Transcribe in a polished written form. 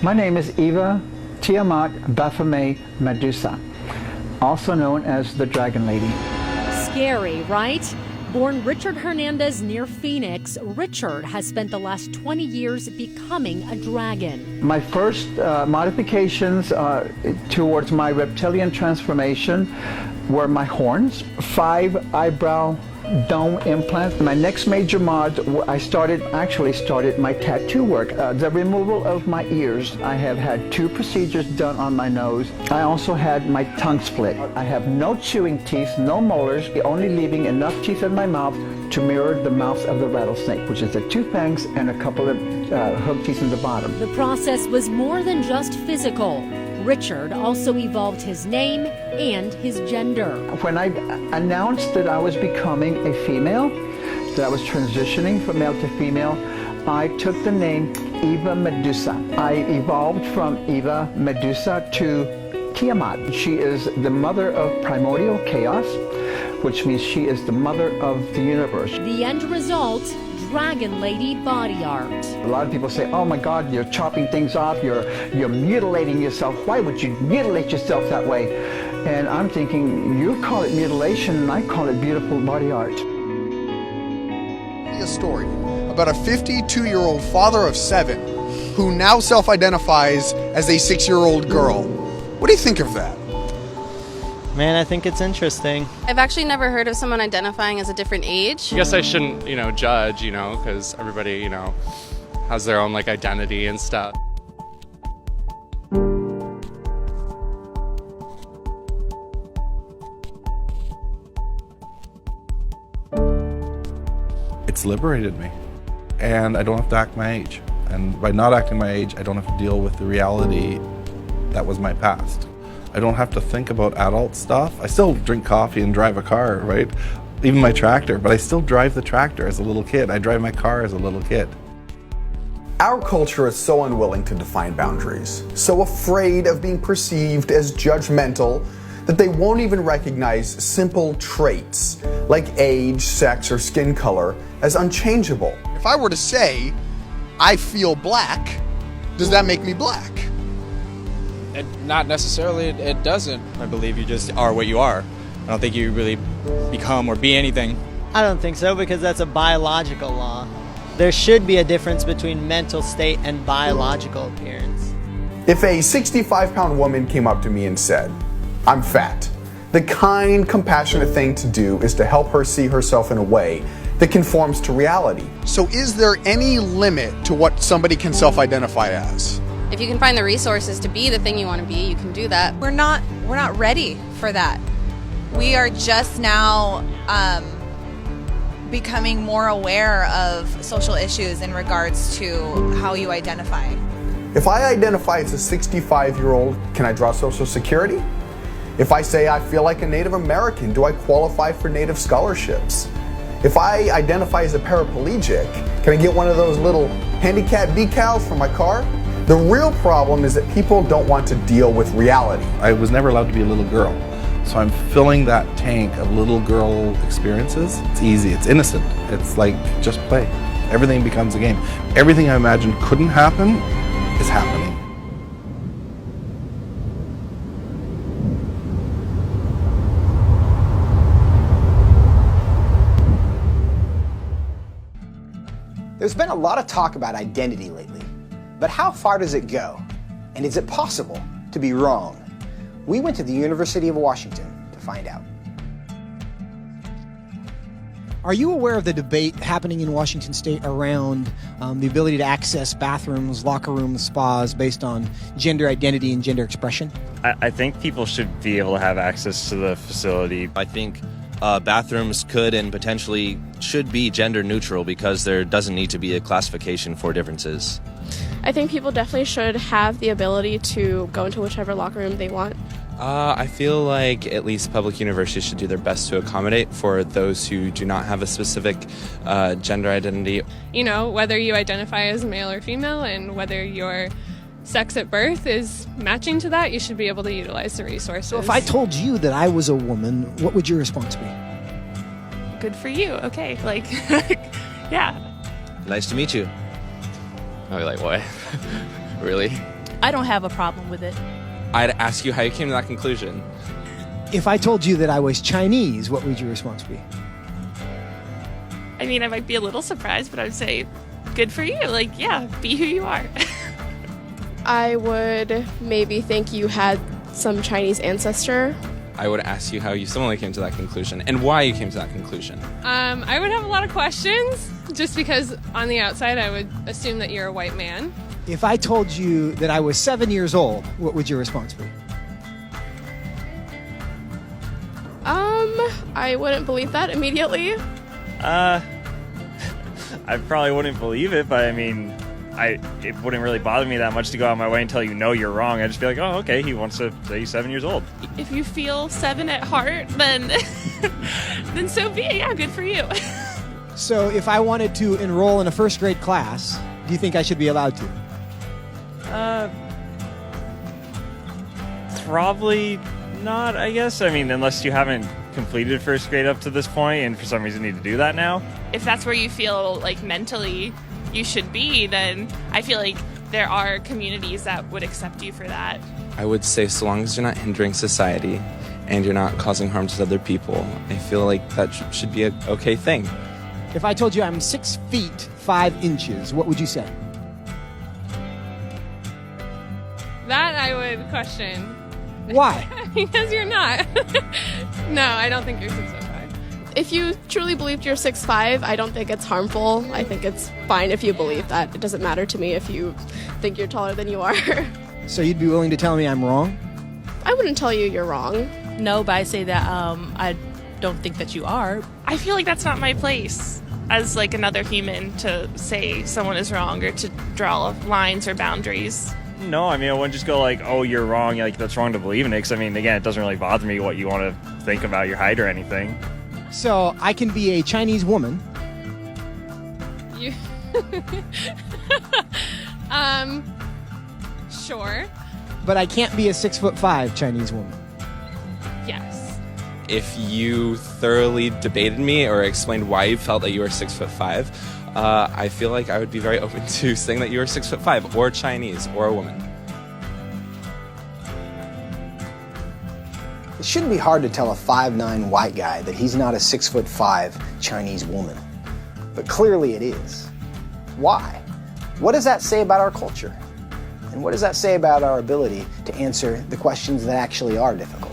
My name is Eva Tiamat Baphomet Medusa, also known as the Dragon Lady. Scary, right? Born Richard Hernandez near Phoenix, Richard has spent the last 20 years becoming a dragon. My first modifications towards my reptilian transformation were my horns, 5 eyebrow dome implants. My next major mod, I actually started my tattoo work. The removal of my ears. I have had 2 procedures done on my nose. I also had my tongue split. I have no chewing teeth, no molars, only leaving enough teeth in my mouth to mirror the mouth of the rattlesnake, which is the 2 fangs and a couple of hook teeth in the bottom. The process was more than just physical. Richard also evolved his name and his gender. When I announced that I was becoming a female, that I was transitioning from male to female, I took the name Eva Medusa. I evolved from Eva Medusa to Tiamat. She is the mother of primordial chaos, which means she is the mother of the universe. The end result, Dragon Lady body art. A lot of people say, oh my God, you're chopping things off, you're mutilating yourself. Why would you mutilate yourself that way? And I'm thinking, you call it mutilation and I call it beautiful body art. A story about a 52-year-old father of 7 who now self-identifies as a 6-year-old girl. What do you think of that? Man, I think it's interesting. I've actually never heard of someone identifying as a different age. I guess I shouldn't, judge, because everybody, has their own, identity and stuff. It's liberated me, and I don't have to act my age. And by not acting my age, I don't have to deal with the reality that was my past. I don't have to think about adult stuff. I still drink coffee and drive a car, right? Even my tractor, but I still drive the tractor as a little kid. I drive my car as a little kid. Our culture is so unwilling to define boundaries, so afraid of being perceived as judgmental, that they won't even recognize simple traits like age, sex, or skin color as unchangeable. If I were to say, I feel black, does that make me black? Not necessarily, it doesn't. I believe you just are what you are. I don't think you really become or be anything. I don't think so, because that's a biological law. There should be a difference between mental state and biological appearance. If a 65-pound woman came up to me and said, I'm fat, the kind, compassionate thing to do is to help her see herself in a way that conforms to reality. So is there any limit to what somebody can self-identify as? If you can find the resources to be the thing you want to be, you can do that. We're not ready for that. We are just now becoming more aware of social issues in regards to how you identify. If I identify as a 65-year-old, can I draw Social Security? If I say I feel like a Native American, do I qualify for Native scholarships? If I identify as a paraplegic, can I get one of those little handicap decals for my car? The real problem is that people don't want to deal with reality. I was never allowed to be a little girl, so I'm filling that tank of little girl experiences. It's easy, it's innocent, it's like just play. Everything becomes a game. Everything I imagined couldn't happen is happening. There's been a lot of talk about identity lately, but how far does it go? And is it possible to be wrong? We went to the University of Washington to find out. Are you aware of the debate happening in Washington State around the ability to access bathrooms, locker rooms, spas based on gender identity and gender expression? I think people should be able to have access to the facility. I think bathrooms could and potentially should be gender neutral because there doesn't need to be a classification for differences. I think people definitely should have the ability to go into whichever locker room they want. I feel like at least public universities should do their best to accommodate for those who do not have a specific gender identity. You know, whether you identify as male or female and whether your sex at birth is matching to that, you should be able to utilize the resources. So if I told you that I was a woman, what would your response be? Good for you. Okay. Like, yeah. Nice to meet you. I'll be like, what? Really? I don't have a problem with it. I'd ask you how you came to that conclusion. If I told you that I was Chinese, what would your response be? I mean, I might be a little surprised, but I would say, good for you. Like, yeah, be who you are. I would maybe think you had some Chinese ancestor. I would ask you how you similarly came to that conclusion and why you came to that conclusion. I would have a lot of questions, just because on the outside I would assume that you're a white man. If I told you that I was 7 years old, what would your response be? I wouldn't believe that immediately. I probably wouldn't believe it, but I mean, it wouldn't really bother me that much to go out of my way and tell you, no, you're wrong. I'd just be like, oh, okay, he wants to say he's 7 years old. If you feel 7 at heart, then then so be it. Yeah, good for you. So if I wanted to enroll in a first grade class, do you think I should be allowed to? Probably not, I guess. I mean, unless you haven't completed first grade up to this point and for some reason need to do that now. If that's where you feel like mentally you should be, then I feel like there are communities that would accept you for that. I would say so long as you're not hindering society and you're not causing harm to other people, I feel like that should be an okay thing. If I told you I'm 6 feet 5 inches, what would you say? That I would question. Why? Because you're not. No, I don't think you're 6'5". If you truly believed you're 6'5", I don't think it's harmful. I think it's fine if you believe that. It doesn't matter to me if you think you're taller than you are. So you'd be willing to tell me I'm wrong? I wouldn't tell you you're wrong. No, but I say that I don't think that you are. I feel like that's not my place as like another human to say someone is wrong or to draw lines or boundaries. No, I mean, I wouldn't just go like, oh, you're wrong, like that's wrong to believe in it, because I mean, again, it doesn't really bother me what you want to think about your height or anything. So I can be a Chinese woman. You sure. But I can't be a 6'5" Chinese woman. Yes. If you thoroughly debated me or explained why you felt that you were 6'5", I feel like I would be very open to saying that you were 6'5", or Chinese, or a woman. It shouldn't be hard to tell a 5'9" white guy that he's not a 6'5" Chinese woman. But clearly it is. Why? What does that say about our culture? And what does that say about our ability to answer the questions that actually are difficult?